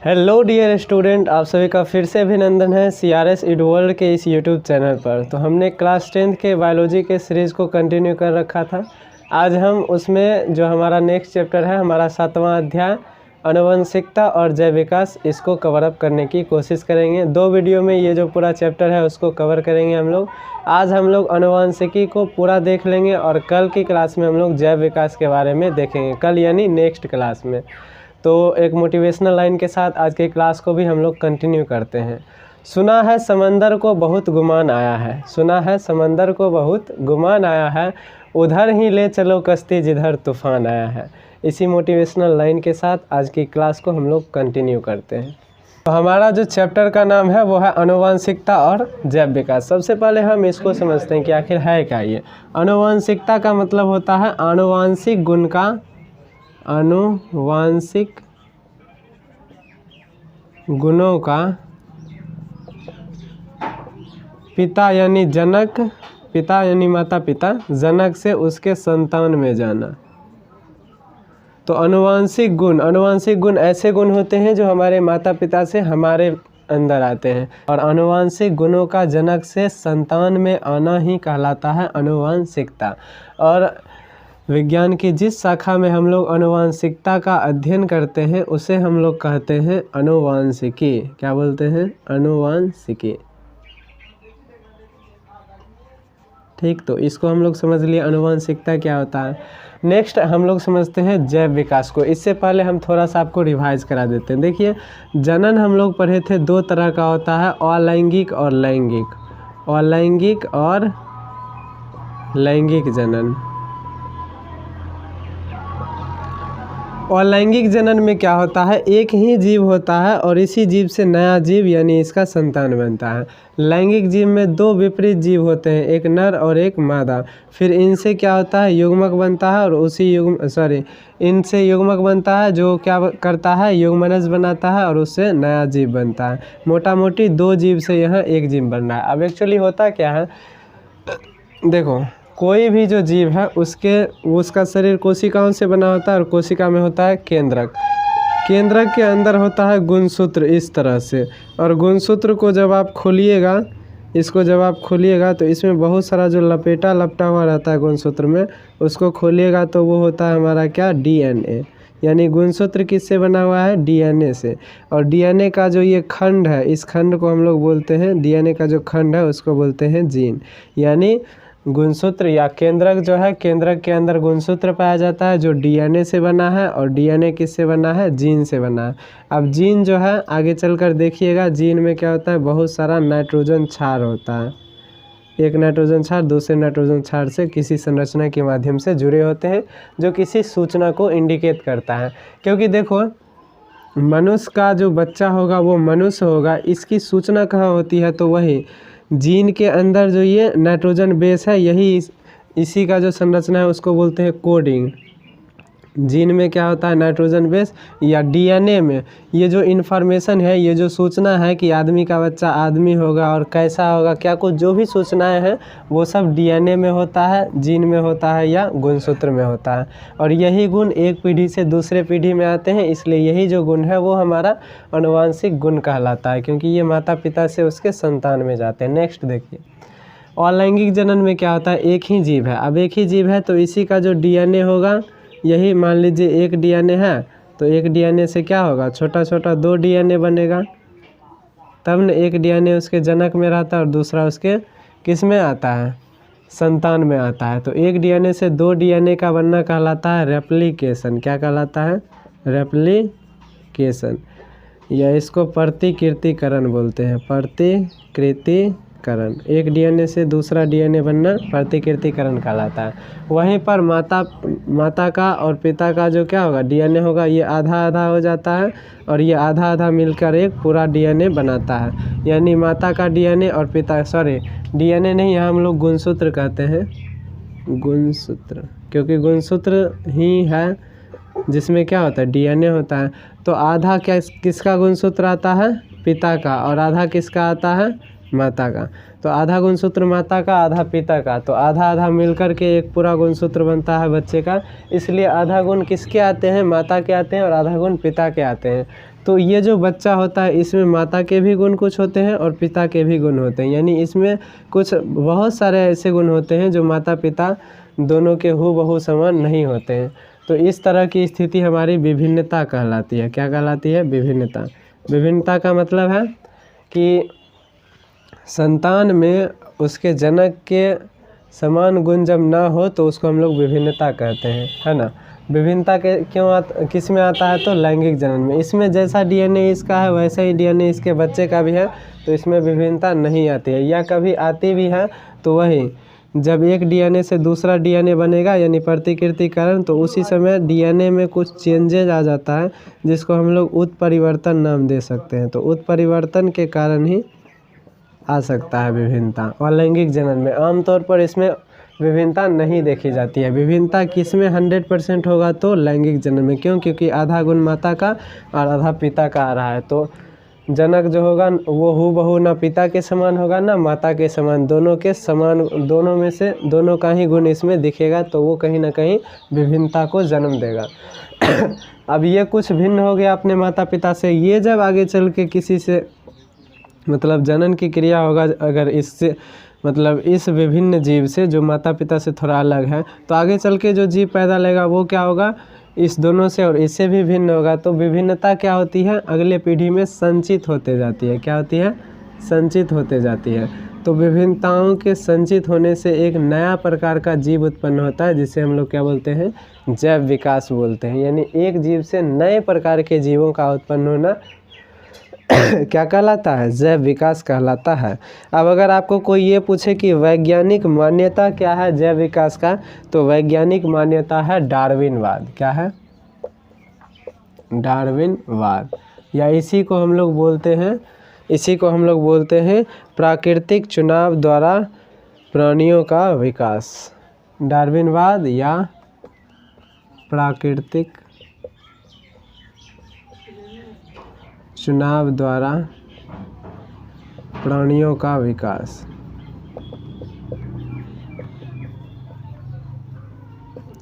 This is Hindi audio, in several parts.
हेलो डियर स्टूडेंट, आप सभी का फिर से अभिनंदन है CRS एडु वर्ल्ड के इस यूट्यूब चैनल पर। तो हमने क्लास 10th के बायोलॉजी के सीरीज़ को कंटिन्यू कर रखा था। आज हम उसमें जो हमारा नेक्स्ट चैप्टर है, हमारा 7वां अध्याय आनुवंशिकता और जैव विकास, इसको कवर अप करने की कोशिश करेंगे। 2 वीडियो में ये जो पूरा चैप्टर है उसको कवर करेंगे हम लोग। आज हम लोग आनुवंशिकी को पूरा देख लेंगे और कल की क्लास में हम लोग जैव विकास के बारे में देखेंगे, कल यानी नेक्स्ट क्लास में। तो एक मोटिवेशनल लाइन के साथ आज की क्लास को भी हम लोग कंटिन्यू करते हैं। सुना है समंदर को बहुत गुमान आया है, सुना है समंदर को बहुत गुमान आया है, उधर ही ले चलो कश्ती जिधर तूफान आया है। इसी मोटिवेशनल लाइन के साथ आज की क्लास को हम लोग कंटिन्यू करते हैं। तो हमारा जो चैप्टर का नाम है वो है आनुवंशिकता और जैव विकास। सबसे पहले हम इसको समझते हैं कि आखिर है क्या ये। आनुवंशिकता का मतलब होता है आनुवांशिक गुण का, आनुवांशिक गुणों का पिता यानी जनक, पिता यानी माता पिता, जनक से उसके संतान में जाना। तो आनुवांशिक गुण ऐसे गुण होते हैं जो हमारे माता पिता से हमारे अंदर आते हैं, और आनुवांशिक गुणों का जनक से संतान में आना ही कहलाता है आनुवांशिकता। और विज्ञान की जिस शाखा में हम लोग आनुवांशिकता का अध्ययन करते हैं उसे हम लोग कहते हैं आनुवांशिकी। क्या बोलते हैं? आनुवांशिकी। ठीक, तो इसको हम लोग समझ लिए आनुवांशिकता क्या होता है। नेक्स्ट हम लोग समझते हैं जैव विकास को। इससे पहले हम थोड़ा सा आपको रिवाइज करा देते हैं। देखिए, जनन हम लोग पढ़े थे 2 तरह का होता है, अलैंगिक और लैंगिक। अलैंगिक और लैंगिक जनन। अलैंगिक जनन में क्या होता है, एक ही जीव होता है और इसी जीव से नया जीव यानी इसका संतान बनता है। लैंगिक जीव में 2 विपरीत जीव होते हैं, एक नर और एक मादा। फिर इनसे क्या होता है, युग्मक बनता है और उसी इनसे युग्मक बनता है जो क्या करता है, युग्मनज बनाता है और उससे नया जीव बनता है। मोटा मोटी 2 जीव से यहाँ एक जीव बन रहा है। अब एक्चुअली होता क्या है, देखो, कोई भी जो जीव है उसका शरीर कोशिकाओं से बना होता है और कोशिका में होता है केंद्रक। केंद्रक के अंदर होता है गुणसूत्र इस तरह से, और गुणसूत्र को जब आप खोलिएगा, इसको जब आप खोलिएगा तो इसमें बहुत सारा जो लपटा हुआ रहता है गुणसूत्र में, उसको खोलिएगा तो वो होता है हमारा क्या, DNA। यानी गुणसूत्र किससे बना हुआ है, DNA से। और DNA का जो ये खंड है, इस खंड को हम लोग बोलते हैं, DNA का जो खंड है उसको बोलते हैं जीन। यानी गुणसूत्र या केंद्रक जो है, केंद्रक के अंदर गुणसूत्र पाया जाता है जो DNA से बना है, और DNA किससे बना है, जीन से बना है। अब जीन जो है आगे चलकर देखिएगा, जीन में क्या होता है, बहुत सारा नाइट्रोजन क्षार होता है। एक नाइट्रोजन क्षार दूसरे नाइट्रोजन क्षार से किसी संरचना के माध्यम से जुड़े होते हैं जो किसी सूचना को इंडिकेट करता है। क्योंकि देखो, मनुष्य का जो बच्चा होगा वो मनुष्य होगा, इसकी सूचना कहाँ होती है, तो वही जीन के अंदर जो ये नाइट्रोजन बेस है, यही इसी का जो संरचना है उसको बोलते हैं कोडिंग। जीन में क्या होता है, नाइट्रोजन बेस, या DNA में ये जो इन्फॉर्मेशन है, ये जो सूचना है कि आदमी का बच्चा आदमी होगा और कैसा होगा, क्या कुछ जो भी सूचनाएं हैं वो सब DNA में होता है, जीन में होता है या गुणसूत्र में होता है। और यही गुण एक पीढ़ी से दूसरे पीढ़ी में आते हैं, इसलिए यही जो गुण है वो हमारा आनुवांशिक गुण कहलाता है, क्योंकि ये माता पिता से उसके संतान में जाते हैं। नेक्स्ट देखिए, अलैंगिक जनन में क्या होता है, एक ही जीव है। अब एक ही जीव है तो इसी का जो DNA होगा, यही मान लीजिए एक DNA है, तो एक DNA से क्या होगा, छोटा छोटा 2 DNA बनेगा, तब न एक DNA उसके जनक में रहता है और दूसरा उसके किस में आता है, संतान में आता है। तो एक DNA से 2 DNA का बनना कहलाता है रेप्लिकेशन। क्या कहलाता है, रेप्लिकेशन, या इसको प्रतिकृतिकरण बोलते हैं, प्रतिकृतिकरण। एक DNA से दूसरा DNA बनना प्रतिकृतिकरण कहलाता है। वहीं पर माता का और पिता का जो क्या होगा, DNA होगा, ये आधा आधा हो जाता है और ये आधा आधा मिलकर एक पूरा DNA बनाता है। यानी माता का DNA और पिता, DNA नहीं, यहाँ हम लोग गुणसूत्र कहते हैं, गुणसूत्र, क्योंकि गुणसूत्र ही है जिसमें क्या होता है, DNA होता है। तो आधा क्या किसका गुणसूत्र आता है, पिता का, और आधा किसका आता है, माता का। तो आधा गुणसूत्र माता का, आधा पिता का, तो आधा आधा मिलकर के एक पूरा गुणसूत्र बनता है बच्चे का। इसलिए आधा गुण किसके आते हैं, माता के आते हैं, और आधा गुण पिता के आते हैं। तो ये जो बच्चा होता है इसमें माता के भी गुण कुछ होते हैं और पिता के भी गुण होते हैं, यानी इसमें कुछ बहुत सारे ऐसे गुण होते हैं जो माता पिता दोनों के हूबहू समान नहीं होते हैं। तो इस तरह की स्थिति हमारी विभिन्नता कहलाती है। क्या कहलाती है? विभिन्नता। विभिन्नता का मतलब है कि संतान में उसके जनक के समान गुण जब ना हो तो उसको हम लोग विभिन्नता कहते हैं, है ना। विभिन्नता के किस में आता है? तो लैंगिक जनन में। इसमें जैसा डीएनए इसका है वैसा ही डीएनए इसके बच्चे का भी है, तो इसमें विभिन्नता नहीं आती है। या कभी आती भी है तो वही जब एक डीएनए से दूसरा डीएनए बनेगा यानी प्रतिकृतिकरण, तो उसी समय डीएनए में कुछ चेंजेज आ जाता है जिसको हम लोग उत्परिवर्तन नाम दे सकते हैं। तो उत्परिवर्तन के कारण ही आ सकता है विभिन्नता। और लैंगिक जनन में आमतौर पर इसमें विभिन्नता नहीं देखी जाती है। विभिन्नता किस में 100% होगा? तो लैंगिक जनन में। क्यों? क्योंकि आधा गुण माता का और आधा पिता का आ रहा है, तो जनक जो होगा वो हूबहू ना पिता के समान होगा ना माता के समान, दोनों के समान, दोनों में से दोनों का ही गुण इसमें दिखेगा, तो वो कहीं ना कहीं विभिन्नता को जन्म देगा। अब ये कुछ भिन्न हो गया अपने माता पिता से, ये जब आगे चल के किसी से मतलब जनन की क्रिया होगा, अगर इससे मतलब इस विभिन्न जीव से जो माता पिता से थोड़ा अलग है, तो आगे चल के जो जीव पैदा लेगा वो क्या होगा? इस दोनों से और इससे भी भिन्न होगा। तो विभिन्नता क्या होती है? अगले पीढ़ी में संचित होते जाती है। क्या होती है? संचित होते जाती है। तो विभिन्नताओं के संचित होने से एक नया प्रकार का जीव उत्पन्न होता है, जिसे हम लोग क्या बोलते हैं? जैव विकास बोलते हैं। यानी एक जीव से नए प्रकार के जीवों का उत्पन्न होना क्या कहलाता है? जैव विकास कहलाता है। अब अगर आपको कोई ये पूछे कि वैज्ञानिक मान्यता क्या है जैव विकास का, तो वैज्ञानिक मान्यता है डार्विनवाद। क्या है? डार्विनवाद। या इसी को हम लोग बोलते हैं प्राकृतिक चुनाव द्वारा प्राणियों का विकास। डार्विनवाद या प्राकृतिक चुनाव द्वारा प्राणियों का विकास।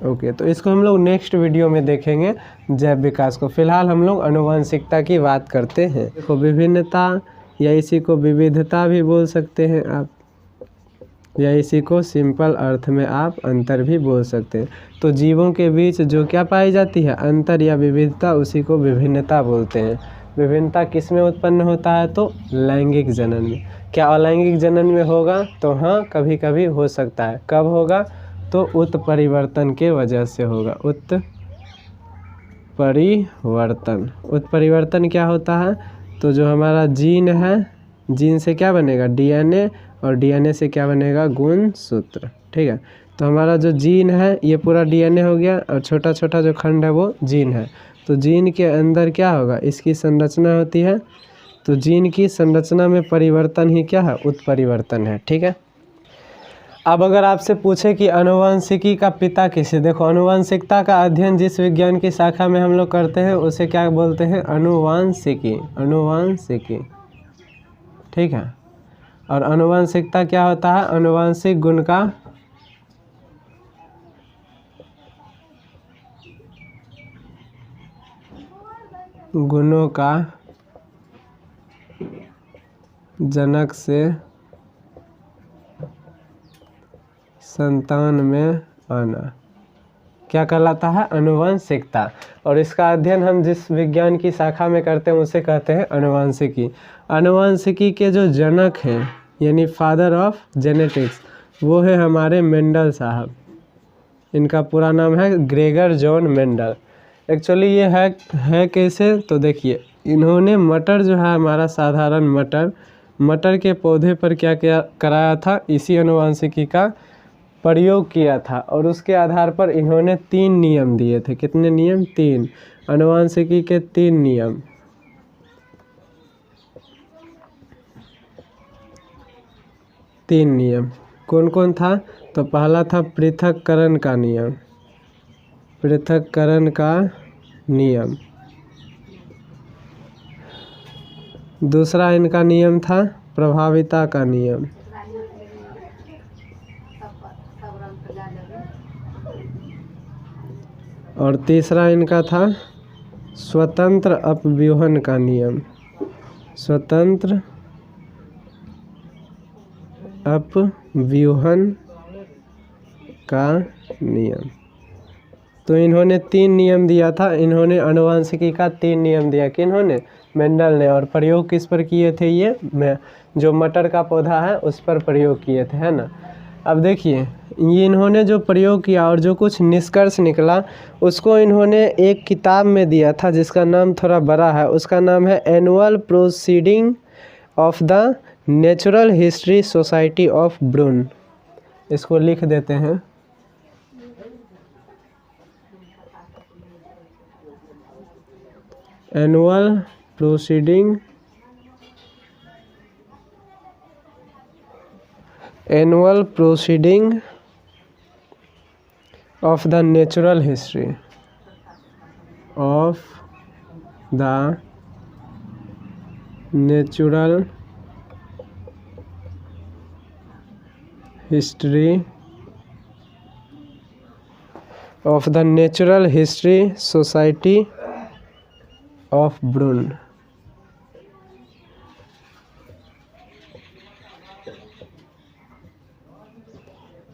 ओके, तो इसको हम लोग नेक्स्ट वीडियो में देखेंगे जैव विकास को। फिलहाल हम लोग आनुवंशिकता की बात करते हैं। देखो, विभिन्नता या इसी को विविधता भी बोल सकते हैं आप, या इसी को सिंपल अर्थ में आप अंतर भी बोल सकते हैं। तो जीवों के बीच जो क्या पाई जाती है? अंतर या विविधता, उसी को विभिन्नता बोलते हैं। विभिन्नता किस में उत्पन्न होता है? तो लैंगिक जनन में। क्या अलैंगिक जनन में होगा? तो हाँ, कभी कभी हो सकता है। कब होगा? तो उत्परिवर्तन के वजह से होगा। उत्परिवर्तन क्या होता है? तो जो हमारा जीन है, जीन से क्या बनेगा? डीएनए, और डीएनए से क्या बनेगा? गुणसूत्र। ठीक है, तो हमारा जो जीन है ये पूरा डीएनए हो गया, और छोटा छोटा जो खंड है वो जीन है। तो जीन के अंदर क्या होगा? इसकी संरचना होती है। तो जीन की संरचना में परिवर्तन ही क्या है? उत्परिवर्तन है। ठीक है, अब अगर आपसे पूछे कि आनुवंशिकी का पिता किसे, देखो आनुवंशिकता का अध्ययन जिस विज्ञान की शाखा में हम लोग करते हैं उसे क्या बोलते हैं? आनुवंशिकी। आनुवंशिकी, ठीक है। और आनुवंशिकता क्या होता है? आनुवंशिक गुणों का जनक से संतान में आना क्या कहलाता है? आनुवंशिकता। और इसका अध्ययन हम जिस विज्ञान की शाखा में करते हैं उसे कहते हैं आनुवंशिकी। आनुवंशिकी के जो जनक हैं यानी फादर ऑफ जेनेटिक्स, वो है हमारे मेंडल साहब। इनका पूरा नाम है ग्रेगर जॉन मेंडल। एक्चुअली ये है कैसे? तो देखिए, इन्होंने मटर जो है हमारा साधारण मटर के पौधे पर क्या क्या कराया था? इसी आनुवंशिकी का प्रयोग किया था, और उसके आधार पर इन्होंने 3 नियम दिए थे। कितने नियम? 3। आनुवंशिकी के 3 नियम। कौन कौन था? तो पहला था पृथक्करण का नियम। दूसरा इनका नियम था प्रभाविता का नियम। और तीसरा इनका था स्वतंत्र अपव्यूहन का नियम, स्वतंत्र अपव्यूहन का नियम। तो इन्होंने 3 नियम दिया था, इन्होंने आनुवंशिकी का 3 नियम दिया, किन्होंने, मेंडल ने। और प्रयोग किस पर किए थे ये, जो मटर का पौधा है उस पर प्रयोग किए थे, है ना। अब देखिए ये इन्होंने जो प्रयोग किया और जो कुछ निष्कर्ष निकला उसको इन्होंने एक किताब में दिया था जिसका नाम थोड़ा बड़ा है, उसका नाम है annual proceeding of the natural history society of Brunn. इसको लिख देते हैं, annual proceeding of the natural history of the natural history society of Brunn।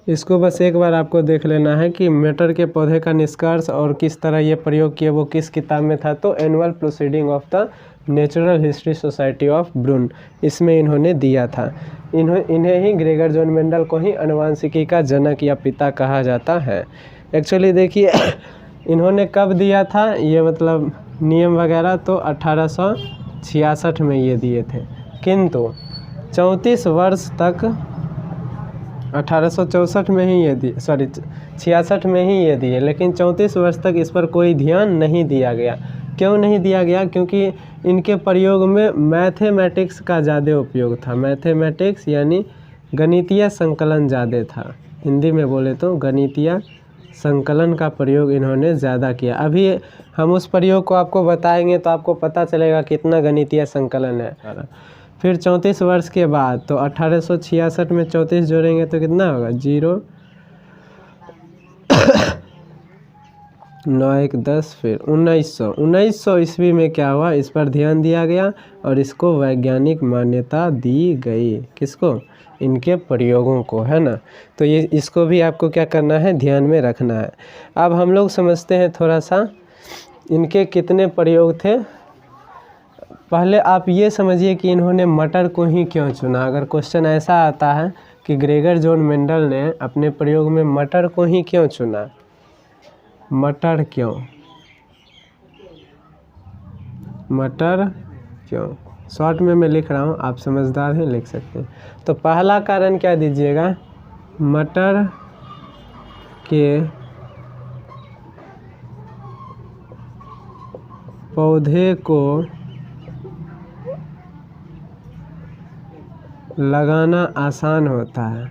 इसको बस एक बार आपको देख लेना है कि मटर के पौधे का निष्कर्ष और किस तरह ये प्रयोग किए वो किस किताब में था। तो annual proceeding of the natural history society of Brunn, इसमें इन्होंने दिया था। इन्हें ही ग्रेगर जॉन मेंडल को ही आनुवंशिकी का जनक या पिता कहा जाता है। एक्चुअली देखिए इन्होंने कब दिया था ये मतलब नियम वगैरह, तो 1866 में ये दिए थे, किंतु 34 वर्ष तक 1864 में ही ये दिए, 66 में ही ये दिए, लेकिन 34 वर्ष तक इस पर कोई ध्यान नहीं दिया गया। क्यों नहीं दिया गया? क्योंकि इनके प्रयोग में मैथमेटिक्स का ज़्यादा उपयोग था। मैथमेटिक्स यानी गणितीय संकलन ज़्यादा था, हिंदी में बोले तो गणितीय संकलन का प्रयोग इन्होंने ज़्यादा किया। अभी हम उस प्रयोग को आपको बताएंगे तो आपको पता चलेगा कितना गणितीय संकलन है। फिर 34 वर्ष के बाद तो 1866 में 34 जोड़ेंगे तो कितना होगा, 0 9 1 10, फिर 1900 ईस्वी में क्या हुआ, इस पर ध्यान दिया गया और इसको वैज्ञानिक मान्यता दी गई। किसको? इनके प्रयोगों को, है ना। तो ये इसको भी आपको क्या करना है, ध्यान में रखना है। अब हम लोग समझते हैं थोड़ा सा इनके कितने प्रयोग थे। पहले आप ये समझिए कि इन्होंने मटर को ही क्यों चुना। अगर क्वेश्चन ऐसा आता है कि ग्रेगर जॉन मेंडल ने अपने प्रयोग में मटर को ही क्यों चुना, मटर क्यों, मटर क्यों, शॉर्ट में मैं लिख रहा हूँ, आप समझदार हैं लिख सकते हैं। तो पहला कारण क्या दीजिएगा, मटर के पौधे को लगाना आसान होता है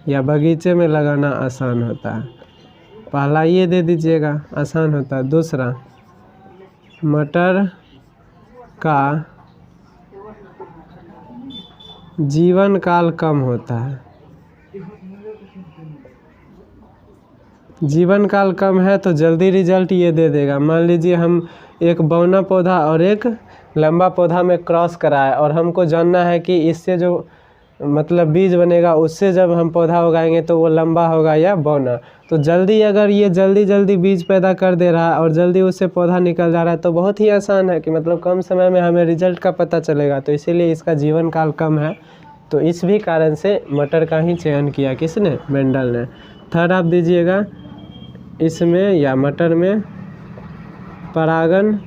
या बगीचे में लगाना आसान होता है। पहला ये दे दीजिएगा, आसान होता है। दूसरा, मटर का जीवन काल कम होता है। जीवन काल कम है तो जल्दी रिजल्ट ये दे देगा। मान लीजिए हम एक बौना पौधा और एक लंबा पौधा में क्रॉस कराए और हमको जानना है कि इससे जो मतलब बीज बनेगा उससे जब हम पौधा उगाएंगे तो वो लंबा होगा या बौना। तो जल्दी अगर ये जल्दी बीज पैदा कर दे रहा है और जल्दी उससे पौधा निकल जा रहा है तो बहुत ही आसान है कि मतलब कम समय में हमें रिजल्ट का पता चलेगा। तो इसीलिए इसका जीवन काल कम है। तो इस भी कारण से मटर का ही चयन किया किसने, मेंडल ने। थर्ड आप दीजिएगा, इसमें या मटर में परागन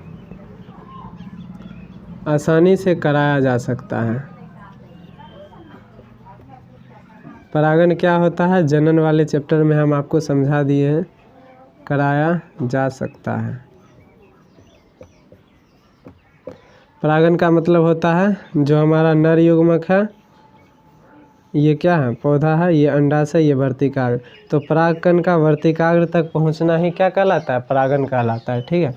आसानी से कराया जा सकता है। परागन क्या होता है, जनन वाले चैप्टर में हम आपको समझा दिए हैं, कराया जा सकता है। परागन का मतलब होता है जो हमारा नर युग्मक है, ये क्या है, पौधा है, ये अंडाशय, ये वर्तिकाग्र। तो परागकण का वर्तिकाग्र तक पहुंचना ही क्या कहलाता है, परागन कहलाता है। ठीक है,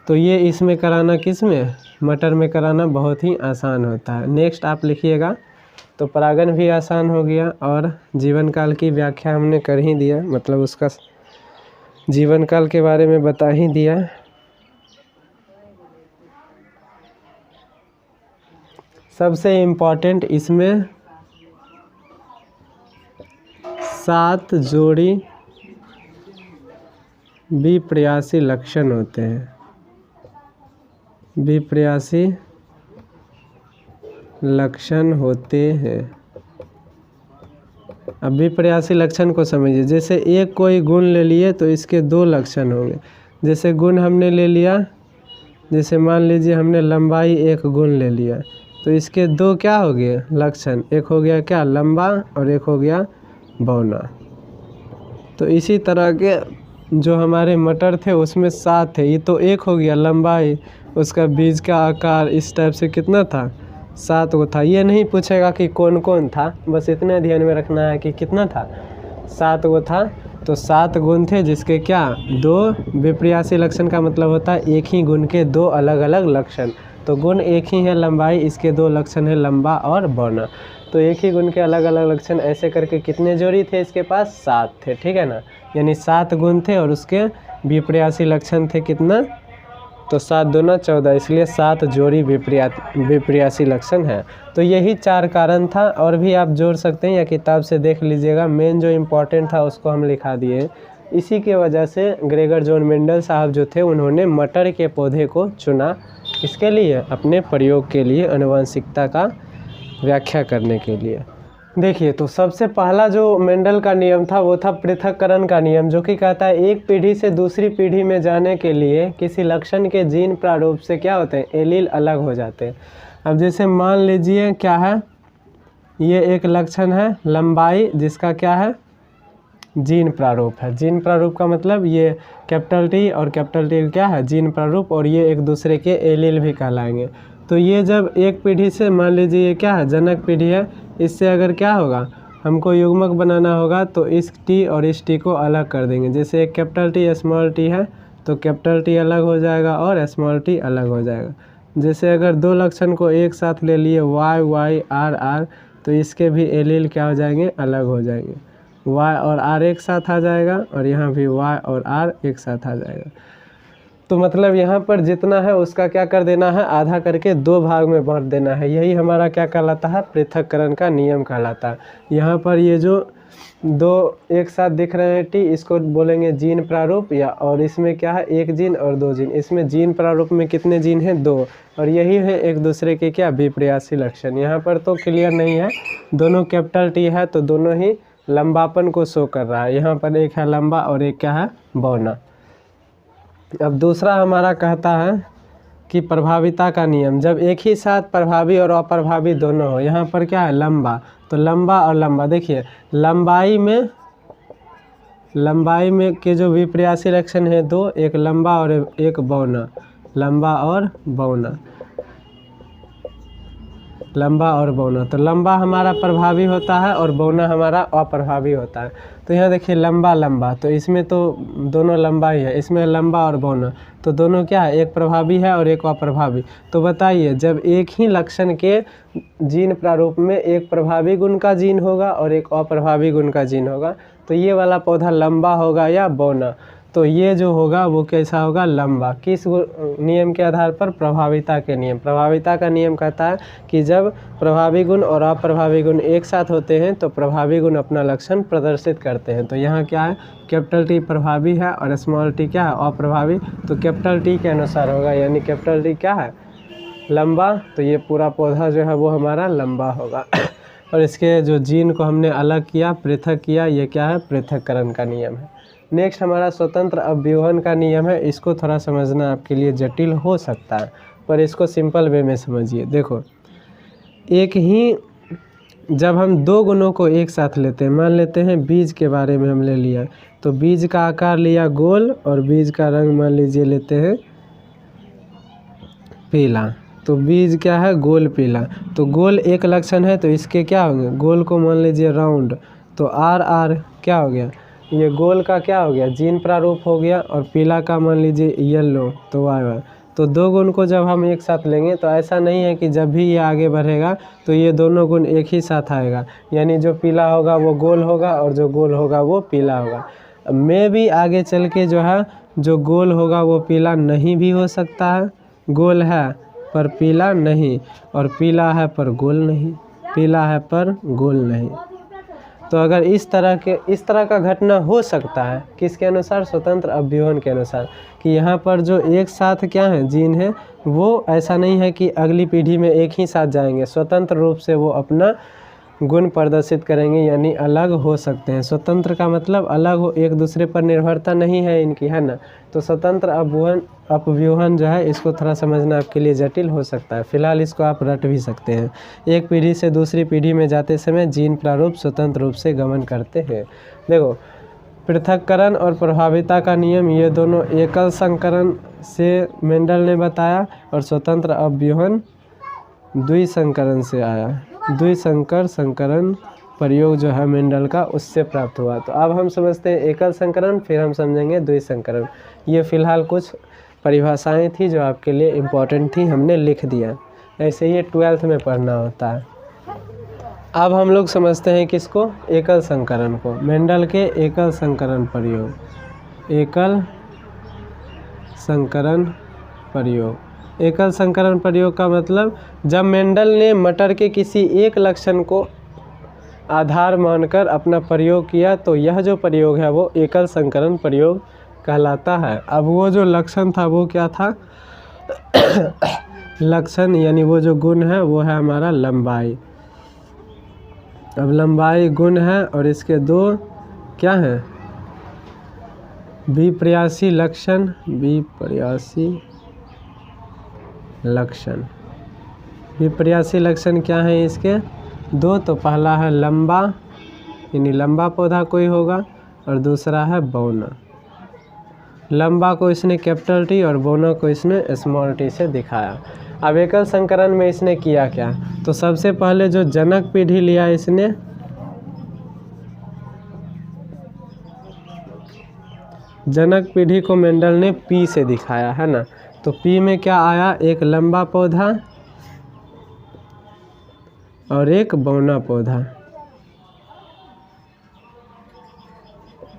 तो ये इसमें कराना, किस में, मटर में कराना बहुत ही आसान होता है। नेक्स्ट आप लिखिएगा। तो परागन भी आसान हो गया और जीवन काल की व्याख्या हमने कर ही दिया, मतलब उसका जीवन काल के बारे में बता ही दिया। सबसे इम्पोर्टेंट इसमें 7 जोड़ी विपर्यासी लक्षण होते हैं। विपर्यासी लक्षण होते हैं। अब विपर्यासी लक्षण को समझिए। जैसे एक कोई गुण ले लिए तो इसके 2 लक्षण होंगे। जैसे गुण हमने ले लिया, जैसे मान लीजिए हमने लंबाई 1 गुण ले लिया, तो इसके 2 क्या हो गए लक्षण। एक हो गया क्या लंबा और एक हो गया बौना। तो इसी तरह के जो हमारे मटर थे उसमें 7 थे। ये तो एक हो गया लंबाई, उसका बीज का आकार इस टाइप से कितना था 7 वो था। ये नहीं पूछेगा कि कौन कौन था, बस इतना ध्यान में रखना है कि कितना था 7 वो था। तो 7 गुण थे जिसके क्या 2 विपर्यासी लक्षण का मतलब होता है एक ही गुण के 2 अलग अलग लक्षण। तो गुण एक ही है लंबाई, इसके 2 लक्षण है लंबा और बौना। तो एक ही गुण के अलग अलग लक्षण ऐसे करके कितने जोड़ी थे इसके पास 7 थे, ठीक है ना। यानी 7 गुण थे और उसके विपर्यासी लक्षण थे कितना, तो 7 दूना 14, इसलिए 7 जोड़ी विपर्यासी लक्षण है। तो यही 4 कारण था, और भी आप जोड़ सकते हैं या किताब से देख लीजिएगा। मेन जो इम्पोर्टेंट था उसको हम लिखा दिए। इसी के वजह से ग्रेगर जॉन मेंडल साहब जो थे उन्होंने मटर के पौधे को चुना, इसके लिए अपने प्रयोग के लिए, आनुवंशिकता का व्याख्या करने के लिए। देखिए, तो सबसे पहला जो मेंडल का नियम था वो था पृथक्करण का नियम, जो कि कहता है एक पीढ़ी से दूसरी पीढ़ी में जाने के लिए किसी लक्षण के जीन प्रारूप से क्या होते हैं एलील अलग हो जाते हैं। अब जैसे मान लीजिए क्या है, ये एक लक्षण है लंबाई जिसका क्या है जीन प्रारूप है। जीन प्रारूप का मतलब ये कैपिटल टी और कैपिटल टी क्या है जीन प्रारूप, और ये एक दूसरे के एलील भी कहलाएंगे। तो ये जब एक पीढ़ी से मान लीजिए ये क्या है जनक पीढ़ी है, इससे अगर क्या होगा हमको युग्मक बनाना होगा तो इस टी और इस टी को अलग कर देंगे। जैसे एक कैपिटल टी स्मॉल टी है तो कैपिटल टी अलग हो जाएगा और स्मॉल टी अलग हो जाएगा। जैसे अगर 2 लक्षण को एक साथ ले लिए वाई वाई आर आर, तो इसके भी एलील क्या हो जाएंगे अलग हो जाएंगे। वाई और आर एक साथ आ जाएगा और यहाँ भी वाई और आर एक साथ आ जाएगा। तो मतलब यहाँ पर जितना है उसका क्या कर देना है आधा करके 2 भाग में बांट देना है। यही हमारा क्या कहलाता है पृथक्करण का नियम कहलाता है। यहाँ पर ये जो 2 एक साथ दिख रहे हैं टी, इसको बोलेंगे जीन प्रारूप, या और इसमें क्या है 1 जीन और 2 जीन। इसमें जीन प्रारूप में कितने जीन हैं 2, और यही है एक दूसरे के क्या विपर्यासी लक्षण। यहाँ पर तो क्लियर नहीं है, दोनों कैपिटल टी है तो दोनों ही लंबापन को शो कर रहा है। यहाँ पर एक है लंबा और एक क्या है बौना। अब दूसरा हमारा कहता है कि प्रभाविता का नियम, जब एक ही साथ प्रभावी और अप्रभावी दोनों हो। यहाँ पर क्या है लंबा, तो लंबा और लंबा, देखिए लंबाई में के जो विपर्यासी लक्षण है 2, एक लंबा और एक बौना, लंबा और बौना, लंबा और बौना। तो लंबा हमारा प्रभावी होता है और बौना हमारा अप्रभावी होता है। तो यहाँ देखिए लंबा लंबा, तो इसमें तो दोनों लंबा ही है, इसमें लंबा और बौना, तो दोनों क्या है एक प्रभावी है और एक अप्रभावी। तो बताइए जब एक ही लक्षण के जीन प्रारूप में एक प्रभावी गुण का जीन होगा और एक अप्रभावी गुण का जीन होगा, तो ये वाला पौधा लंबा होगा या बौना। तो ये जो होगा वो कैसा होगा लंबा। किस नियम के आधार पर प्रभाविता के नियम। प्रभाविता का नियम कहता है कि जब प्रभावी गुण और अप्रभावी गुण एक साथ होते हैं तो प्रभावी गुण अपना लक्षण प्रदर्शित करते हैं। तो यहाँ क्या है कैपिटल टी प्रभावी है और स्मॉल टी क्या है अप्रभावी। तो कैपिटल टी के अनुसार होगा, यानी कैपिटल टी क्या है लंबा, तो ये पूरा पौधा जो है वो हमारा लंबा होगा। और इसके जो जीन को हमने अलग किया पृथक किया, ये क्या है पृथक्करण का नियम है। नेक्स्ट हमारा स्वतंत्र अवयवन का नियम है। इसको थोड़ा समझना आपके लिए जटिल हो सकता है, पर इसको सिंपल वे में समझिए। देखो एक ही जब हम 2 गुणों को एक साथ लेते हैं, मान लेते हैं बीज के बारे में हम ले लिया, तो बीज का आकार लिया गोल और बीज का रंग मान लीजिए लेते हैं पीला। तो बीज क्या है गोल पीला, तो गोल एक लक्षण है तो इसके क्या होंगे गोल को मान लीजिए राउंड, तो आर आर क्या हो गया ये गोल का क्या हो गया जीन प्रारूप हो गया, और पीला का मान लीजिए येलो, तो वाई वाई। तो 2 गुण को जब हम एक साथ लेंगे तो ऐसा नहीं है कि जब भी ये आगे बढ़ेगा तो ये दोनों गुण एक ही साथ आएगा, यानी जो पीला होगा वो गोल होगा और जो गोल होगा वो पीला होगा। मैं भी आगे चल के जो है जो गोल होगा वो पीला नहीं भी हो सकता है, गोल है पर पीला नहीं, और पीला है पर गोल नहीं, पीला है पर गोल नहीं। तो अगर इस तरह का घटना हो सकता है किसके अनुसार, स्वतंत्र अवयवों के अनुसार, कि यहाँ पर जो एक साथ क्या है जीन है, वो ऐसा नहीं है कि अगली पीढ़ी में एक ही साथ जाएंगे, स्वतंत्र रूप से वो अपना गुण प्रदर्शित करेंगे, यानी अलग हो सकते हैं। स्वतंत्र का मतलब अलग हो, एक दूसरे पर निर्भरता नहीं है इनकी, है ना। तो स्वतंत्र अपव्यूहन जो है, इसको थोड़ा समझना आपके लिए जटिल हो सकता है, फिलहाल इसको आप रट भी सकते हैं। एक पीढ़ी से दूसरी पीढ़ी में जाते समय जीन प्रारूप स्वतंत्र रूप से गमन करते हैं। देखो, पृथक्करण और प्रभाविता का नियम, ये दोनों एकल संकरण से मेंडल ने बताया, और स्वतंत्र अपव्यूहन द्विसंकरण से आया। द्विसंकर संकरण प्रयोग जो है मेंडल का, उससे प्राप्त हुआ। तो अब हम समझते हैं एकल संकरण, फिर हम समझेंगे द्विसंकरण। ये फिलहाल कुछ परिभाषाएं थी जो आपके लिए इम्पोर्टेंट थी, हमने लिख दिया। ऐसे ये 12th में पढ़ना होता है। अब हम लोग समझते हैं किसको, एकल संकरण को, मेंडल के एकल संकरण प्रयोग। एकल संकरण प्रयोग, एकल संकरण प्रयोग का मतलब, जब मेंडल ने मटर के किसी एक लक्षण को आधार मानकर अपना प्रयोग किया, तो यह जो प्रयोग है वो एकल संकरण प्रयोग कहलाता है। अब वो जो लक्षण था वो क्या था, लक्षण यानी वो जो गुण है वो है हमारा लंबाई। अब लंबाई गुण है, और इसके दो क्या हैं, विपर्यासी लक्षण, विपर्यासी लक्षण। विपर्यासी लक्षण क्या है इसके, दो। तो पहला है लंबा, यानी लंबा पौधा कोई होगा, और दूसरा है बौना। लंबा को इसने कैपिटल टी और बौना को इसने स्मॉल टी से दिखाया। अब एकल संकरण में इसने किया क्या, तो सबसे पहले जो जनक पीढ़ी लिया इसने, जनक पीढ़ी को मेंडल ने पी से दिखाया, है ना। तो पी में क्या आया, एक लंबा पौधा और एक बौना पौधा।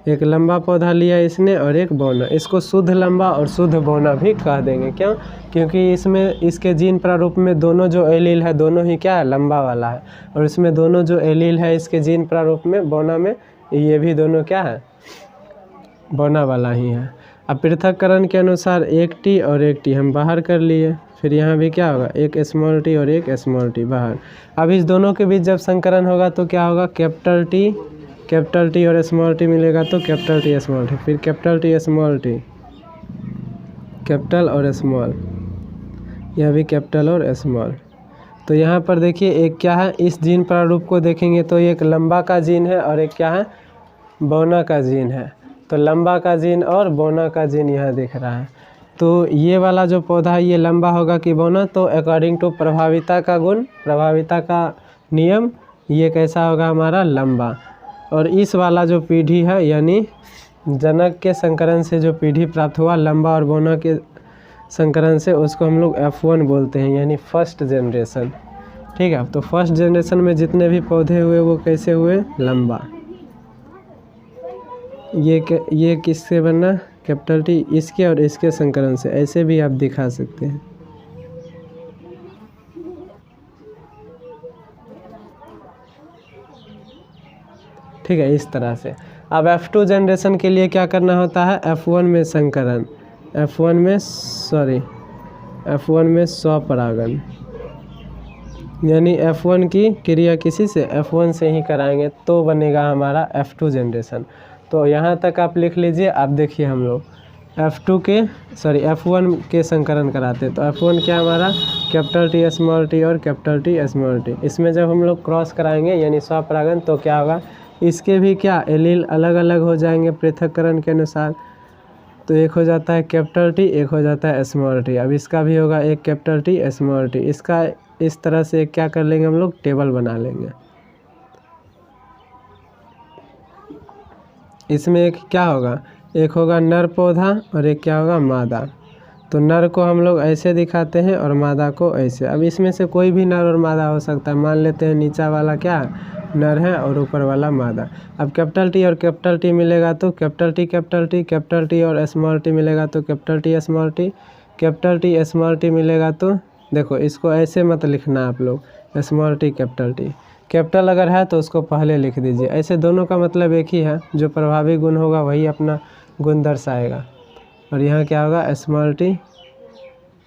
एक लंबा पौधा लिया इसने और एक बौना, इसको शुद्ध लंबा और शुद्ध बौना भी कह देंगे। क्यों, क्योंकि इसमें इसके जीन प्रारूप में दोनों जो एलील है दोनों ही क्या है, लंबा वाला है, और इसमें दोनों जो एलील है इसके जीन प्रारूप में बौना में, ये भी दोनों क्या है, बौना वाला ही है। अब पृथक्करण के अनुसार एक टी और एक टी हम बाहर कर लिए, फिर यहाँ भी क्या होगा, एक स्मॉल टी और एक स्मॉल टी बाहर। अब इस दोनों के बीच जब संकरण होगा तो क्या होगा, कैपिटल टी और स्मॉल टी मिलेगा तो कैपिटल टी स्मॉल टी, फिर capital T small T, capital और स्मॉल, यह भी कैपिटल और स्मॉल। तो यहाँ पर देखिए एक क्या है, इस जीन प्रारूप को देखेंगे तो एक लंबा का जीन है और एक क्या है, बौना का जीन है। तो लंबा का जीन और बौना का जीन यहाँ दिख रहा है। तो ये वाला जो पौधा है ये लंबा होगा कि बौना, तो अकॉर्डिंग टू प्रभाविता का गुण, प्रभाविता का नियम, ये कैसा होगा हमारा, लंबा। और इस वाला जो पीढ़ी है, यानी जनक के संकरण से जो पीढ़ी प्राप्त हुआ लंबा और बौना के संकरण से, उसको हम लोग F1 बोलते हैं, यानी फर्स्ट जनरेशन। ठीक है, तो फर्स्ट जनरेशन में जितने भी पौधे हुए वो कैसे हुए, लंबा। ये किससे बना, कैपिटल टी, इसके और इसके संकरण से, ऐसे भी आप दिखा सकते हैं। ठीक है, इस तरह से। अब F2 जनरेशन के लिए क्या करना होता है, F1 में संकरण, F1 में स्वपरागन, यानी F1 की क्रिया किसी से, F1 से ही कराएंगे तो बनेगा हमारा F2 जनरेशन। तो यहाँ तक आप लिख लीजिए। आप देखिए हम लोग F1 के संकरण कराते हैं, तो F1 क्या हमारा, कैपिटल टी स्मॉल टी और कैपिटल टी स्मॉल टी। इसमें जब हम लोग क्रॉस कराएंगे यानी स्वपरागन, तो क्या होगा, इसके भी क्या एलील अलग अलग हो जाएंगे पृथक्करण के अनुसार। तो एक हो जाता है कैपिटल टी, एक हो जाता है स्मॉल टी। अब इसका भी होगा एक कैपिटल टी स्मॉल टी। इसका इस तरह से क्या कर लेंगे हम लोग, टेबल बना लेंगे। इसमें एक क्या होगा, एक होगा नर पौधा और एक क्या होगा, मादा। तो नर को हम लोग ऐसे दिखाते हैं और मादा को ऐसे। अब इसमें से कोई भी नर और मादा हो सकता है। मान लेते हैं नीचा वाला क्या नर है और ऊपर वाला मादा। अब कैपिटल टी और कैपिटल टी मिलेगा तो कैपिटल टी और स्मॉल टी मिलेगा तो capital T small T, capital T small T मिलेगा तो देखो इसको ऐसे मत लिखना आप लोग, small T capital T. Capital अगर है तो उसको पहले लिख दीजिए। ऐसे दोनों का मतलब एक ही है, जो प्रभावी गुण होगा वही अपना गुण दर्शाएगा। और यहाँ क्या होगा, स्मॉल टी,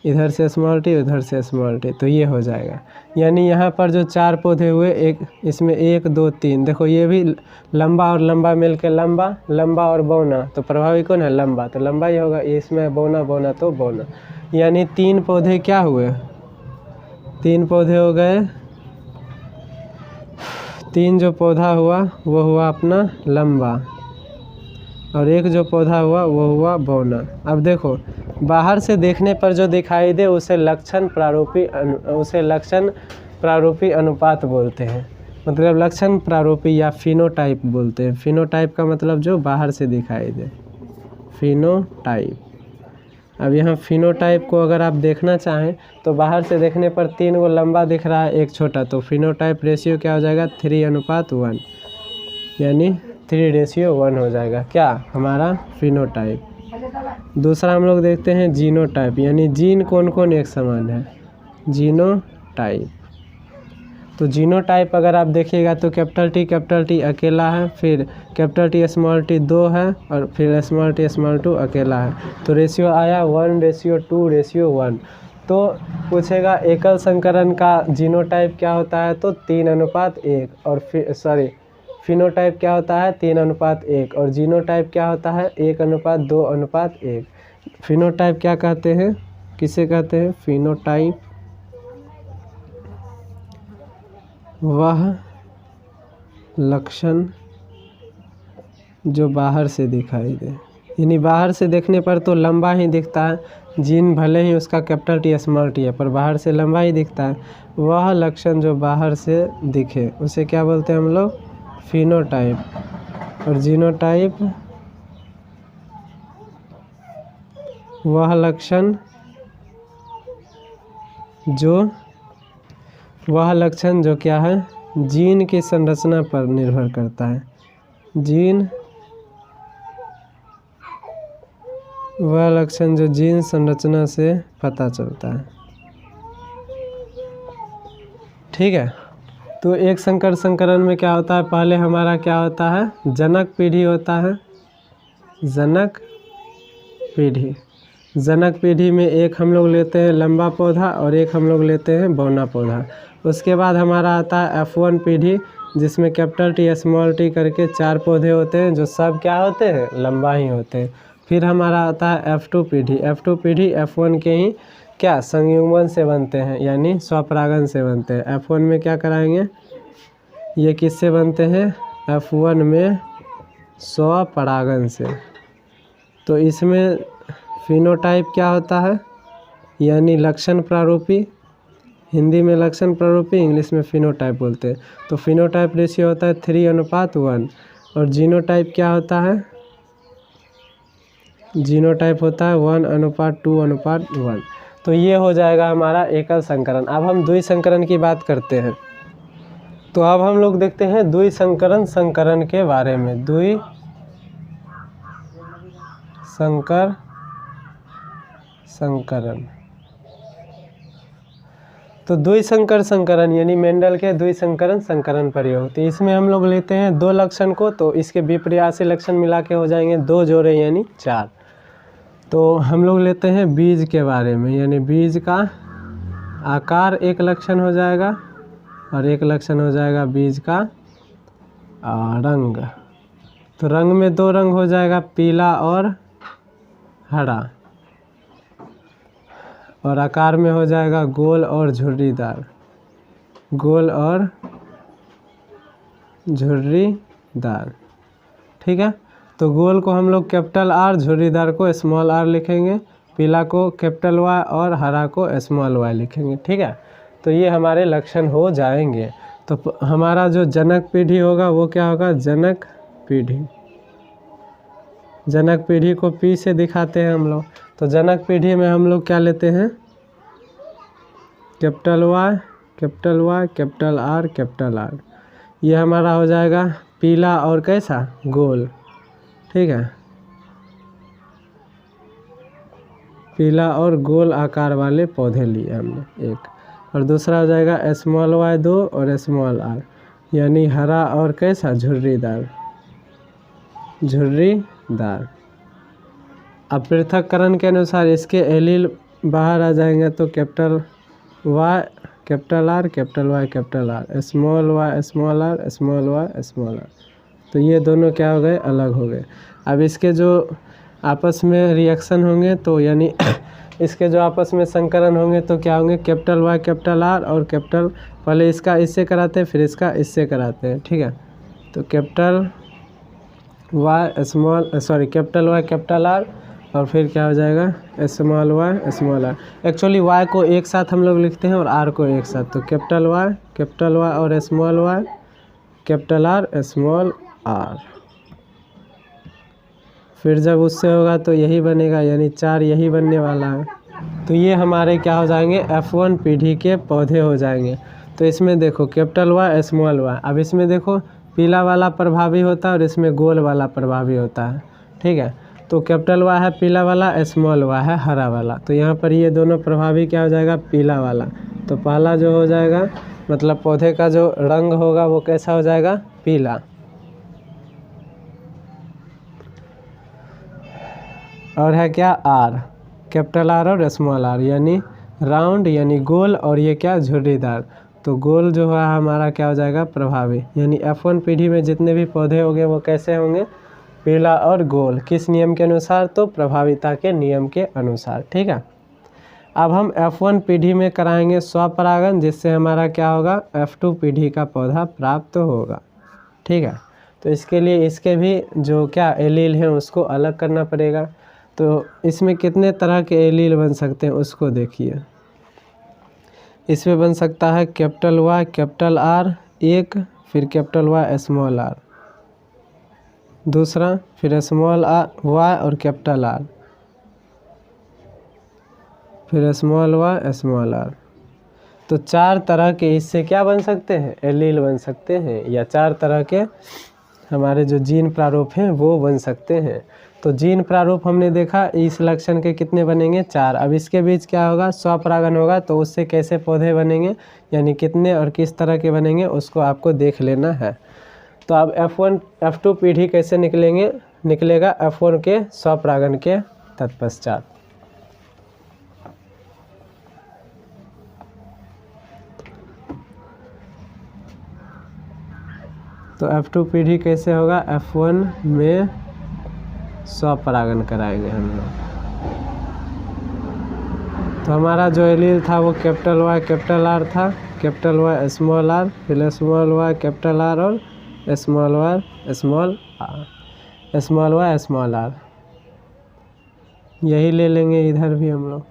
इधर से स्मॉल टी, उधर से स्मॉल टी, तो ये हो जाएगा। यानी यहाँ पर जो 4 पौधे हुए, एक इसमें 1 2 3, देखो ये भी लंबा और लंबा मिल के लंबा, लंबा और बौना, तो प्रभावी कौन है, लंबा, तो लंबा ही होगा। इसमें बौना बौना तो बौना, यानी 3 पौधे क्या हुए, 3 पौधे हो गए। 3 जो पौधा हुआ वो हुआ अपना लंबा, और एक जो पौधा हुआ वो हुआ बौना। अब देखो बाहर से देखने पर जो दिखाई दे उसे लक्षण प्रारूपी अनुपात बोलते हैं। मतलब लक्षण प्रारूपी या फिनोटाइप बोलते हैं। फिनोटाइप का मतलब जो बाहर से दिखाई दे, फिनोटाइप। अब यहाँ फिनोटाइप को अगर आप देखना चाहें तो बाहर से देखने पर 3 को लंबा दिख रहा है, 1 छोटा, तो फिनोटाइप रेशियो क्या हो जाएगा, 3:1, यानी 3:1 हो जाएगा क्या, हमारा फिनोटाइप। दूसरा हम लोग देखते हैं जीनोटाइप, यानी जीन कौन कौन एक समान है, जीनोटाइप। तो जीनोटाइप अगर आप देखिएगा तो कैपिटल टी अकेला है, फिर कैपिटल टी स्मॉल टी 2 है, और फिर स्मॉल टी स्मॉल 2 अकेला है। तो रेशियो आया 1:2:1। तो पूछेगा एकल संकरण का जीनोटाइप क्या होता है, तो 3:1, और फिर फिनोटाइप क्या होता है, 3:1, और जीनोटाइप क्या होता है, 1:2:1। फिनोटाइप क्या कहते हैं, किसे कहते हैं, फिनोटाइप वह लक्षण जो बाहर से दिखाई दे, यानी बाहर से देखने पर तो लंबा ही दिखता है, जीन भले ही उसका कैपिटल टी स्मॉल टी है पर बाहर से लंबा ही दिखता है। वह लक्षण जो बाहर से दिखे उसे क्या बोलते हैं हम लोग, फिनोटाइप। और जीनोटाइप वह लक्षण जो क्या है, जीन की संरचना पर निर्भर करता है। जीन वह लक्षण जो जीन संरचना से पता चलता है, ठीक है। तो एक संकर संकरण में क्या होता है, पहले हमारा क्या होता है, जनक पीढ़ी होता है, जनक पीढ़ी। जनक पीढ़ी में एक हम लोग लेते हैं लंबा पौधा और एक हम लोग लेते हैं बौना पौधा। उसके बाद हमारा आता है F1 पीढ़ी, जिसमें कैपिटल टी स्मॉल टी करके 4 पौधे होते हैं, जो सब क्या होते हैं, लंबा ही होते हैं। फिर हमारा आता है F2 पीढ़ी। F2 पीढ़ी F1 के ही क्या संयुग्मन से बनते हैं, यानी स्वपरागन से बनते हैं। F1 में क्या कराएंगे, ये किससे बनते हैं, F1 में स्वपरागन से। तो इसमें फिनोटाइप क्या होता है, यानी लक्षण प्रारूपी, हिंदी में लक्षण प्रारूपी, इंग्लिश में फिनोटाइप बोलते हैं। तो फिनोटाइप रेशियो होता है 3:1, और जीनोटाइप क्या होता है, जीनोटाइप होता है 1:2:1। तो ये हो जाएगा हमारा एकल संकरण। अब हम द्विसंकरण की बात करते हैं। तो अब हम लोग देखते हैं द्विसंकरण संकरण के बारे में। द्विसंकर संकरण, तो द्विसंकर संकरण यानी मेंडल के द्विसंकरण संकरण प्रयोग। तो इसमें हम लोग लेते हैं 2 लक्षण को, तो इसके विपर्यासी लक्षण मिला के हो जाएंगे 2 जोड़े यानी 4। तो हम लोग लेते हैं बीज के बारे में, यानी बीज का आकार एक लक्षण हो जाएगा, और एक लक्षण हो जाएगा बीज का रंग। तो रंग में 2 रंग हो जाएगा, पीला और हरा, और आकार में हो जाएगा गोल और झुर्रीदार, गोल और झुर्रीदार, ठीक है। तो गोल को हम लोग कैपिटल R, झुर्रीदार को स्मॉल r लिखेंगे, पीला को कैपिटल Y और हरा को स्मॉल y लिखेंगे, ठीक है। तो ये हमारे लक्षण हो जाएंगे। तो हमारा जो जनक पीढ़ी होगा वो क्या होगा, जनक पीढ़ी। जनक पीढ़ी को P से दिखाते हैं हम लोग। तो जनक पीढ़ी में हम लोग क्या लेते हैं, capital Y, capital R, capital R। ये हमारा हो जाएगा पीला और कैसा, गोल, ठीक है। पीला और गोल आकार वाले पौधे लिए हमने एक, और दूसरा हो जाएगा स्मॉल वाई 2 और स्मॉल आर, यानी हरा और कैसा झुर्रीदार, झुर्रीदार। अब पृथक्करण के अनुसार इसके एलील बाहर आ जाएंगे, तो capital Y capital R capital Y capital R, small Y small R small Y small R, तो ये दोनों क्या हो गए, अलग हो गए। अब इसके जो आपस में रिएक्शन होंगे तो यानी इसके जो आपस में संकरण होंगे तो क्या होंगे, कैपिटल वाई कैपिटल आर और कैपिटल, पहले इसका इससे कराते हैं फिर इसका इससे कराते हैं, ठीक है। तो capital Y small capital Y capital R और फिर क्या हो जाएगा small Y small R. Actually Y को एक साथ हम लोग लिखते हैं और आर को एक साथ, तो कैपिटल वाई और small Y capital R small R. फिर जब उससे होगा तो यही बनेगा, यानी 4 यही बनने वाला है। तो ये हमारे क्या हो जाएंगे, F1 पीढ़ी के पौधे हो जाएंगे। तो इसमें देखो कैपिटल वाई स्मॉल वाई, अब इसमें देखो पीला वाला प्रभावी होता है और इसमें गोल वाला प्रभावी होता है, ठीक है। तो कैपिटल वाई है पीला वाला, स्मॉल वाई है हरा वाला, तो यहाँ पर ये दोनों प्रभावी क्या हो जाएगा, पीला वाला। तो पहला जो हो जाएगा मतलब पौधे का जो रंग होगा वो कैसा हो जाएगा, पीला। और है क्या आर, कैपिटल आर और स्मॉल आर, यानी राउंड यानी गोल, और ये क्या झुर्रीदार। तो गोल जो है हमारा क्या हो जाएगा, प्रभावी। यानी F1 पीढ़ी में जितने भी पौधे होंगे वो कैसे होंगे, पीला और गोल। किस नियम के अनुसार, तो प्रभाविता के नियम के अनुसार, ठीक है। अब हम F1 पीढ़ी में कराएंगे स्वपरागन, जिससे हमारा क्या होगा, F2 पीढ़ी का पौधा प्राप्त होगा, ठीक है। तो इसके लिए इसके भी जो क्या एलील हैं उसको अलग करना पड़ेगा। तो इसमें कितने तरह के एलील बन सकते हैं उसको देखिए। इसमें बन सकता है कैपिटल वाई कैपिटल आर एक, फिर कैपिटल वाई स्मॉल आर दूसरा, फिर स्मॉल आर वाई और कैपिटल आर, फिर स्मॉल वाई स्मॉल आर। तो 4 तरह के इससे क्या बन सकते हैं, एलील बन सकते हैं, या 4 तरह के हमारे जो जीन प्रारूप हैं वो बन सकते हैं। तो जीन प्रारूप हमने देखा इस लक्षण के कितने बनेंगे, 4। अब इसके बीच क्या होगा, स्वपरागन होगा, तो उससे कैसे पौधे बनेंगे, यानी कितने और किस तरह के बनेंगे उसको आपको देख लेना है। तो अब F2 पीढ़ी कैसे निकलेगा F1 के स्वपरागन के तत्पश्चात। तो F2 पीढ़ी कैसे होगा, F1 में स्वपरागन कराएंगे हम लोग। तो हमारा जो एलील था वो कैपिटल वाई कैपिटल आर था, कैपिटल वाई स्मॉल आर, फिर स्मॉल वाई कैपिटल आर और small Y small R, small Y small R. यही ले लेंगे इधर भी हम लोग।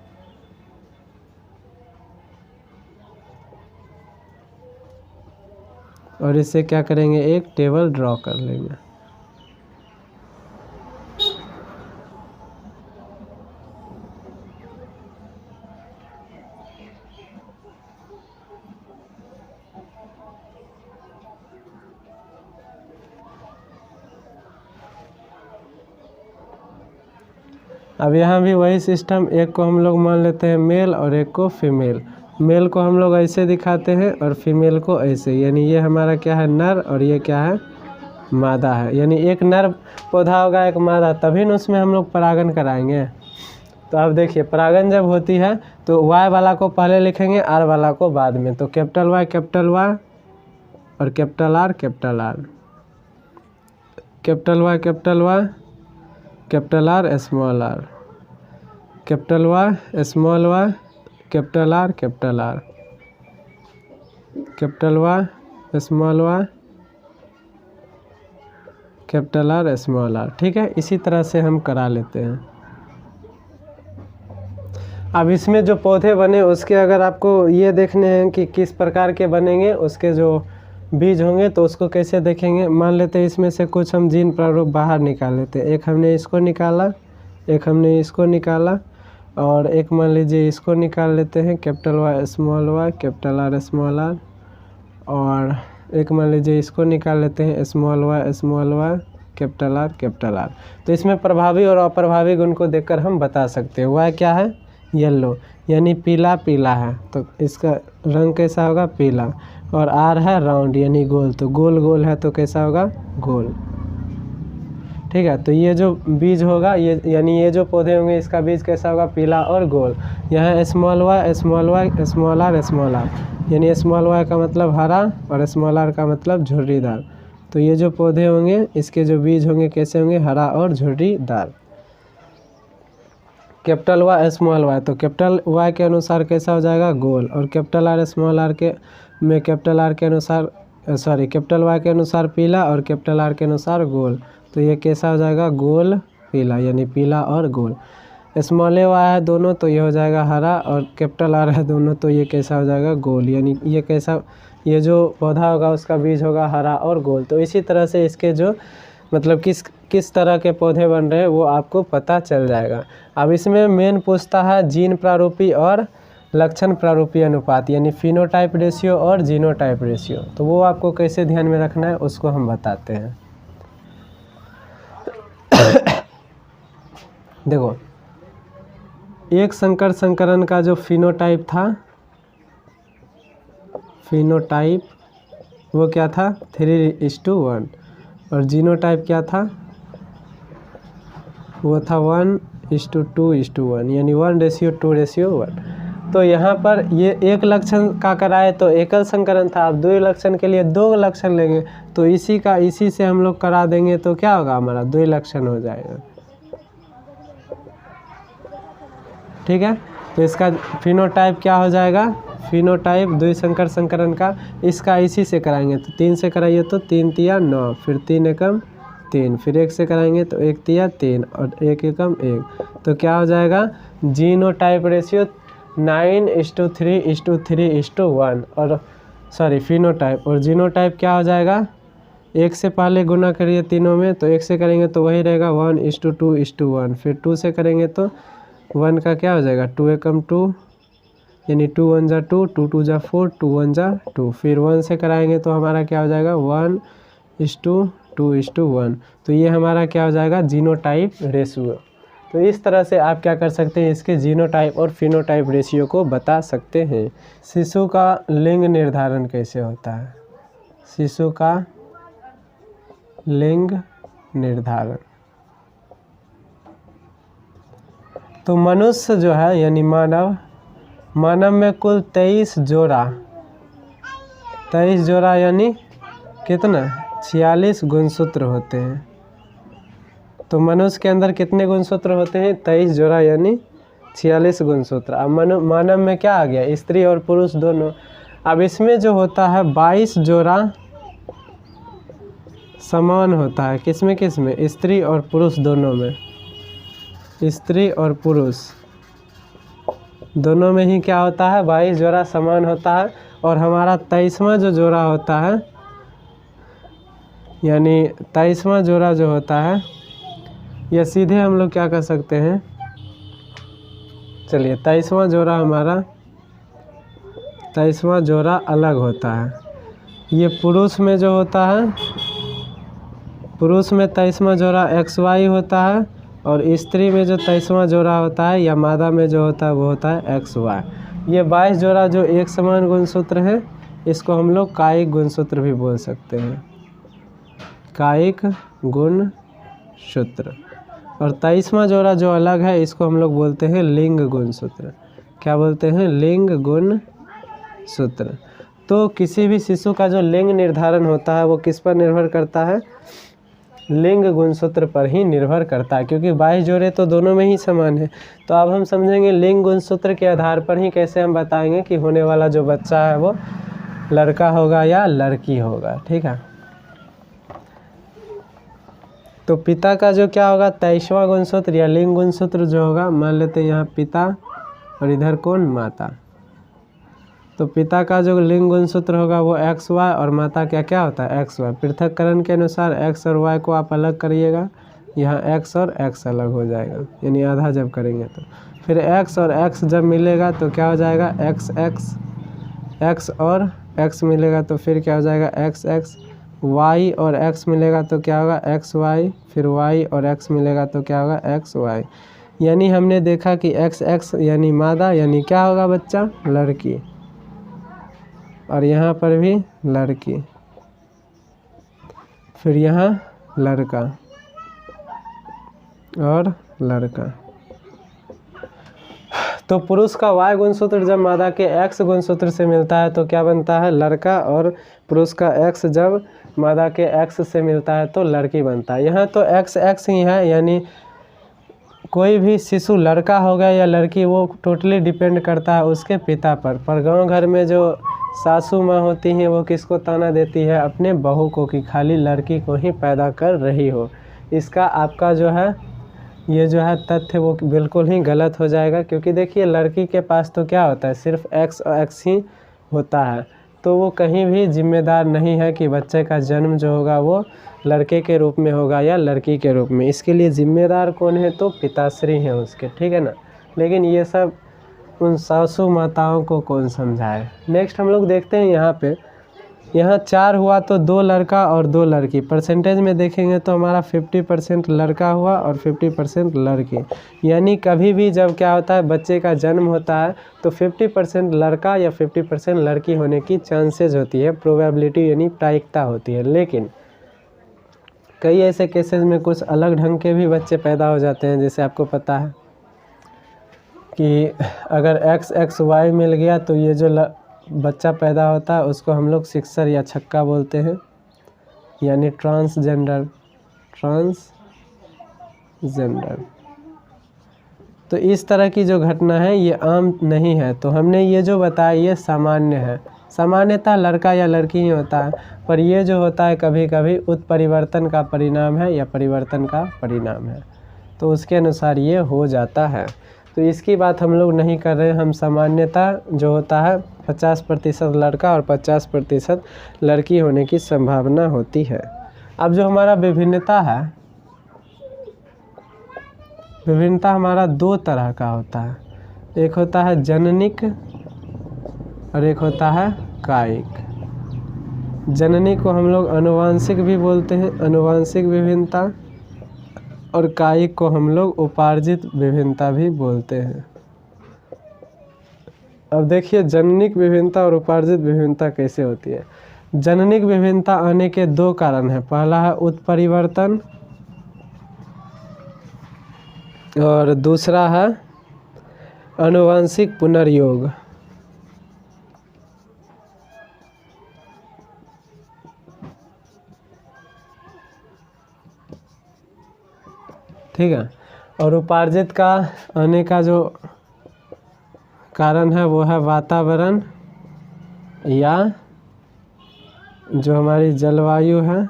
और इससे क्या करेंगे, एक टेबल ड्रॉ कर लेंगे। अब यहाँ भी वही सिस्टम, एक को हम लोग मान लेते हैं मेल और एक को फीमेल। मेल को हम लोग ऐसे दिखाते हैं और फीमेल को ऐसे, यानी ये हमारा क्या है, नर, और ये क्या है, मादा है। यानी एक नर पौधा होगा एक मादा, तभी न उसमें हम लोग परागन कराएंगे। तो अब देखिए परागन जब होती है तो वाई वाला को पहले लिखेंगे, आर वाला को बाद में। तो कैपिटल वाई और capital R capital R, capital Y capital R small R, capital Y small Y capital R capital R, capital Y small Y capital R small R, ठीक है। इसी तरह से हम करा लेते हैं। अब इसमें जो पौधे बने उसके अगर आपको ये देखने हैं कि किस प्रकार के बनेंगे, उसके जो बीज होंगे तो उसको कैसे देखेंगे। मान लेते हैं इसमें से कुछ हम जीन प्रारूप बाहर निकाल लेते हैं। एक हमने इसको निकाला, एक हमने इसको निकाला, और एक मान लीजिए इसको निकाल लेते हैं, capital Y capital R small R, और एक मान लीजिए इसको निकाल लेते हैं, small Y capital R capital R. तो इसमें प्रभावी और अप्रभावी गुण को देखकर हम बता सकते हैं। वाई क्या है, येलो, यानी पीला पीला है तो इसका रंग कैसा होगा, पीला। और आर है राउंड यानी गोल, तो गोल गोल है तो कैसा होगा, गोल। ठीक है, तो ये जो बीज होगा ये यानी ये जो पौधे होंगे इसका बीज कैसा होगा, पीला और गोल। यहाँ small Y small R small R, यानी स्मॉल वाई का मतलब हरा और स्मॉल आर का मतलब झुर्रीदार। तो ये जो पौधे होंगे इसके जो बीज होंगे कैसे होंगे, हरा और झुर्रीदार। कैपिटल वाई स्मॉल वाई, तो कैपिटल वाई के अनुसार कैसा हो जाएगा, गोल। और कैपिटल आर स्मॉल आर के में कैपिटल आर के अनुसार कैपिटल वाई के अनुसार पीला और कैपिटल आर के अनुसार गोल, तो ये कैसा हो जाएगा, गोल पीला, यानी पीला और गोल। स्मॉल वाई है दोनों तो ये हो जाएगा हरा, और कैपिटल आर है दोनों तो ये कैसा हो जाएगा, गोल। यानी ये कैसा, ये जो पौधा होगा उसका बीज होगा हरा और गोल। तो इसी तरह से इसके जो मतलब किस तरह के पौधे बन रहे हैं वो आपको पता चल जाएगा। अब इसमें मेन पूछता है जीन प्रारूपी और लक्षण प्रारूपी अनुपात, यानी फिनोटाइप रेशियो और जीनोटाइप रेशियो। तो वो आपको कैसे ध्यान में रखना है उसको हम बताते हैं। देखो, एक संकर संकरण का जो फिनोटाइप था, फिनोटाइप वो क्या था, 3:1, और जीनोटाइप क्या था, वो था 1:2:1, यानी 1:2:1। तो यहाँ पर ये एक लक्षण का कराए तो एकल संकरण था, अब 2 लक्षण के लिए 2 लक्षण लेंगे तो इसी से हम लोग करा देंगे तो क्या होगा, हमारा 2 लक्षण हो जाएगा। ठीक है, तो इसका फिनोटाइप क्या हो जाएगा, फिनोटाइप 2 संकर संकरण का, इसका इसी से कराएंगे तो 3 से कराइए तो 3 तिया 9, फिर 3 एकम 3, फिर 1 से कराएंगे तो 1 तिया 3 और 1 एकम 1, तो क्या हो जाएगा, जीनोटाइप रेशियो 9:3:3:1, और फिनोटाइप। और जीनोटाइप क्या हो जाएगा, 1 से पहले गुना करिए तीनों में तो 1 से करेंगे तो वही रहेगा 1:2:1, फिर 2 से करेंगे तो 1 का क्या हो जाएगा, 2 एकम 2, यानी 2 1 जा 2, 2 2 जा 4, 2 1 जा 2, फिर 1 से कराएंगे तो हमारा क्या हो जाएगा 1:2:1। तो ये हमारा क्या हो जाएगा, जीनोटाइप रेशियो। तो इस तरह से आप क्या कर सकते हैं, इसके जीनोटाइप और फिनोटाइप रेशियो को बता सकते हैं। शिशु का लिंग निर्धारण कैसे होता है, शिशु का लिंग निर्धारण। तो मनुष्य जो है यानी मानव में कुल 23 जोड़ा यानी कितना, 46 गुणसूत्र होते हैं। तो मनुष्य के अंदर कितने गुणसूत्र होते हैं, 23 जोड़ा यानी 46 गुणसूत्र। अब मानव में क्या आ गया, स्त्री और पुरुष दोनों। अब इसमें जो होता है 22 जोड़ा समान होता है, किसमें स्त्री और पुरुष दोनों में, स्त्री और पुरुष दोनों में ही क्या होता है, 22 जोड़ा समान होता है। और हमारा 23वां जो जोड़ा होता है, यानी 23वां जोड़ा जो होता है, यह सीधे हम लोग क्या कर सकते हैं, चलिए 23वां जोड़ा हमारा 23वां जोड़ा अलग होता है। ये पुरुष में जो होता है, पुरुष में 23वां जोड़ा XY होता है, और स्त्री में जो 23वां जोड़ा होता है या मादा में जो होता है वो होता है XY। ये 22 जोड़ा जो एक समान गुणसूत्र है, इसको हम लोग कायिक गुणसूत्र भी बोल सकते हैं, कायिक गुणसूत्र। और 23वां जोड़ा जो अलग है इसको हम लोग बोलते हैं लिंग गुणसूत्र। क्या बोलते हैं, लिंग गुणसूत्र। तो किसी भी शिशु का जो लिंग निर्धारण होता है वो किस पर निर्भर करता है, लिंग गुणसूत्र पर ही निर्भर करता है, क्योंकि 22 जोड़े तो दोनों में ही समान है। तो अब हम समझेंगे लिंग गुणसूत्र के आधार पर ही कैसे हम बताएंगे कि होने वाला जो बच्चा है वो लड़का होगा या लड़की होगा। ठीक है, तो पिता का जो क्या होगा, 23वां गुणसूत्र या लिंग गुणसूत्र जो होगा, मान लेते हैं यहाँ पिता और इधर कौन, माता। तो पिता का जो लिंग गुणसूत्र होगा वो XY, और माता क्या क्या होता है, XY। पृथक्करण के अनुसार X और Y को आप अलग करिएगा, यहाँ X और X अलग हो जाएगा, यानी आधा जब करेंगे तो फिर X और X जब मिलेगा तो क्या हो जाएगा, X और X मिलेगा तो फिर क्या हो जाएगा, XX। Y और X मिलेगा तो क्या होगा, XY, फिर Y और X मिलेगा तो क्या होगा, XY। यानी हमने देखा कि XX यानी मादा, यानी क्या होगा बच्चा, लड़की, और यहाँ पर भी लड़की, फिर यहाँ लड़का और लड़का। तो पुरुष का Y गुणसूत्र जब मादा के X गुणसूत्र से मिलता है तो क्या बनता है, लड़का, और पुरुष का X जब मादा के X से मिलता है तो लड़की बनता है। यहाँ तो XX ही है, यानी कोई भी शिशु लड़का होगा या लड़की वो टोटली डिपेंड करता है उसके पिता पर गांव घर में जो सासू माँ होती हैं वो किसको ताना देती है, अपने बहू को, कि खाली लड़की को ही पैदा कर रही हो। इसका आपका जो है ये जो है तथ्य वो बिल्कुल ही गलत हो जाएगा, क्योंकि देखिए लड़की के पास तो क्या होता है, सिर्फ X और X ही होता है, तो वो कहीं भी जिम्मेदार नहीं है कि बच्चे का जन्म जो होगा वो लड़के के रूप में होगा या लड़की के रूप में। इसके लिए जिम्मेदार कौन है, तो पिताश्री हैं उसके, ठीक है ना। लेकिन ये सब उन सासू माताओं को कौन समझाए। नेक्स्ट हम लोग देखते हैं यहाँ पे, यहाँ 4 हुआ तो 2 लड़का और 2 लड़की। परसेंटेज में देखेंगे तो हमारा 50% लड़का हुआ और 50% लड़की। यानी कभी भी जब क्या होता है बच्चे का जन्म होता है तो 50% लड़का या 50% लड़की होने की चांसेज होती है, प्रोबेबिलिटी यानी प्रायिकता होती है। लेकिन कई ऐसे केसेस में कुछ अलग ढंग के भी बच्चे पैदा हो जाते हैं। जैसे आपको पता है कि अगर XXY मिल गया तो ये जो बच्चा पैदा होता है उसको हम लोग सिक्सर या छक्का बोलते हैं, यानी ट्रांसजेंडर। तो इस तरह की जो घटना है ये आम नहीं है, तो हमने ये जो बताया ये सामान्य है। सामान्यतः लड़का या लड़की ही होता है, पर ये जो होता है कभी कभी उत्परिवर्तन का परिणाम है या परिवर्तन का परिणाम है, तो उसके अनुसार ये हो जाता है। तो इसकी बात हम लोग नहीं कर रहे हैं, हम सामान्यतः जो होता है 50% लड़का और 50% लड़की होने की संभावना होती है। अब जो हमारा विभिन्नता है, विभिन्नता हमारा 2 तरह का होता है, एक होता है जननिक और एक होता है कायिक। जननी को हम लोग आनुवांशिक भी बोलते हैं, आनुवांशिक विभिन्नता, और कायिक को हम लोग उपार्जित विभिन्नता भी बोलते हैं। अब देखिए जननिक विभिन्नता और उपार्जित विभिन्नता कैसे होती है। जननिक विभिन्नता आने के 2 कारण हैं, पहला है उत्परिवर्तन और दूसरा है आनुवांशिक पुनर्योग। ठीक है, और उपार्जित का आने का जो कारण है वो है वातावरण या जो हमारी जलवायु है,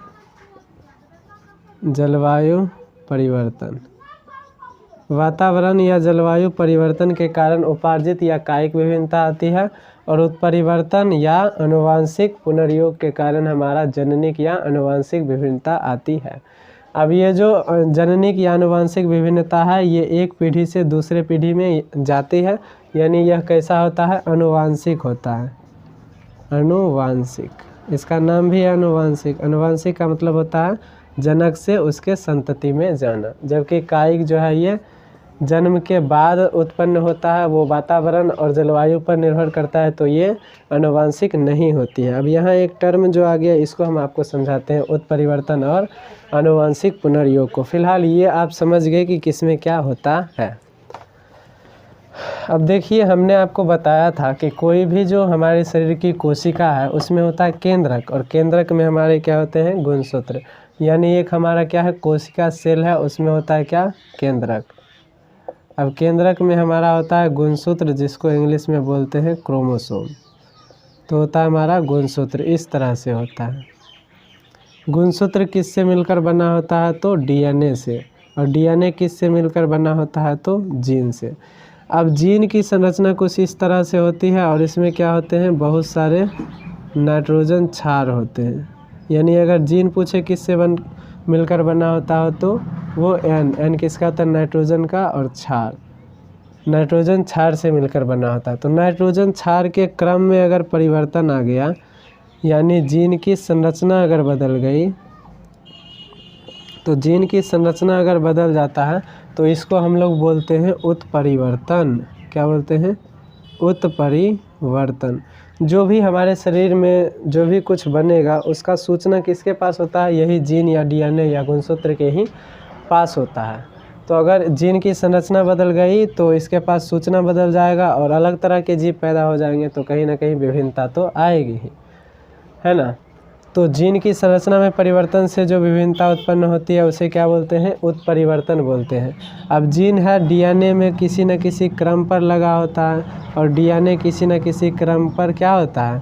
जलवायु परिवर्तन। वातावरण या जलवायु परिवर्तन के कारण उपार्जित या कायिक विभिन्नता आती है, और उत्परिवर्तन या आनुवांशिक पुनर्योग के कारण हमारा जननिक या आनुवांशिक विभिन्नता आती है। अब ये जो जननिक या आनुवांशिक विभिन्नता है ये एक पीढ़ी से दूसरे पीढ़ी में जाती है, यानी यह कैसा होता है, अनुवांशिक होता है। अनुवांशिक, इसका नाम भी है अनुवांशिक। अनुवांशिक का मतलब होता है जनक से उसके संतति में जाना, जबकि कायिक जो है ये जन्म के बाद उत्पन्न होता है, वो वातावरण और जलवायु पर निर्भर करता है, तो ये आनुवांशिक नहीं होती है। अब यहाँ एक टर्म जो आ गया इसको हम आपको समझाते हैं, उत्परिवर्तन और आनुवांशिक पुनर्योग को। फिलहाल ये आप समझ गए कि किसमें क्या होता है। अब देखिए हमने आपको बताया था कि कोई भी जो हमारे शरीर की कोशिका है उसमें होता है केंद्रक, और केंद्रक में हमारे क्या होते हैं, गुणसूत्र। यानी एक हमारा क्या है, कोशिका सेल है, उसमें होता है क्या, केंद्रक। अब केंद्रक में हमारा होता है गुणसूत्र, जिसको इंग्लिश में बोलते हैं क्रोमोसोम। तो होता है हमारा गुणसूत्र, इस तरह से होता है। गुणसूत्र किससे मिलकर बना होता है, तो DNA से, और DNA किससे मिलकर बना होता है, तो जीन से। अब जीन की संरचना कुछ इस तरह से होती है, और इसमें क्या होते हैं, बहुत सारे नाइट्रोजन क्षार होते हैं। यानी अगर जीन पूछे किससे मिलकर बना होता हो तो वो N किसका होता है, नाइट्रोजन का, और क्षार, नाइट्रोजन क्षार से मिलकर बना होता है। तो नाइट्रोजन क्षार के क्रम में अगर परिवर्तन आ गया, यानी जीन की संरचना अगर बदल गई, तो जीन की संरचना अगर बदल जाता है तो इसको हम लोग बोलते हैं उत्परिवर्तन। क्या बोलते हैं? उत्परिवर्तन। जो भी हमारे शरीर में जो भी कुछ बनेगा उसका सूचना किसके पास होता है? यही जीन या डीएनए या गुणसूत्र के ही पास होता है। तो अगर जीन की संरचना बदल गई तो इसके पास सूचना बदल जाएगा और अलग तरह के जीव पैदा हो जाएंगे, तो कहीं ना कहीं विभिन्नता तो आएगी ही, है ना। तो जीन की संरचना में परिवर्तन से जो विभिन्नता उत्पन्न होती है उसे क्या बोलते हैं? उत्परिवर्तन बोलते हैं। अब जीन है डीएनए में किसी न किसी क्रम पर लगा होता है और डीएनए किसी न किसी क्रम पर क्या होता है?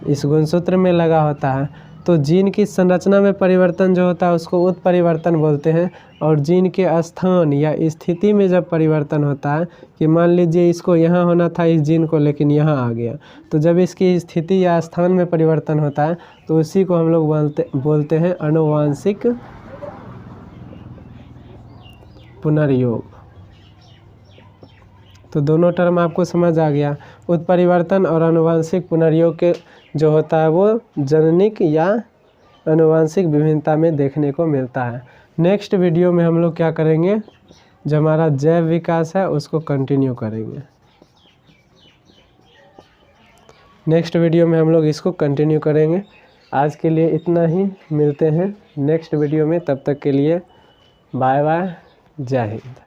इस गुणसूत्र में लगा होता है। तो जीन की संरचना में परिवर्तन जो होता है उसको उत्परिवर्तन बोलते हैं। और जीन के स्थान या स्थिति में जब परिवर्तन होता है कि मान लीजिए इसको यहाँ होना था इस जीन को, लेकिन यहाँ आ गया, तो जब इसकी स्थिति या स्थान में परिवर्तन होता है तो उसी को हम लोग बोलते हैं आनुवांशिक पुनर्योग। तो दोनों टर्म आपको समझ आ गया। उत्परिवर्तन और आनुवांशिक पुनर्योग के जो होता है वो जननिक या आनुवांशिक विभिन्नता में देखने को मिलता है। नेक्स्ट वीडियो में हम लोग क्या करेंगे? जो हमारा जैव विकास है उसको कंटिन्यू करेंगे। नेक्स्ट वीडियो में हम लोग इसको कंटिन्यू करेंगे। आज के लिए इतना ही, मिलते हैं नेक्स्ट वीडियो में। तब तक के लिए बाय बाय, जय हिंद।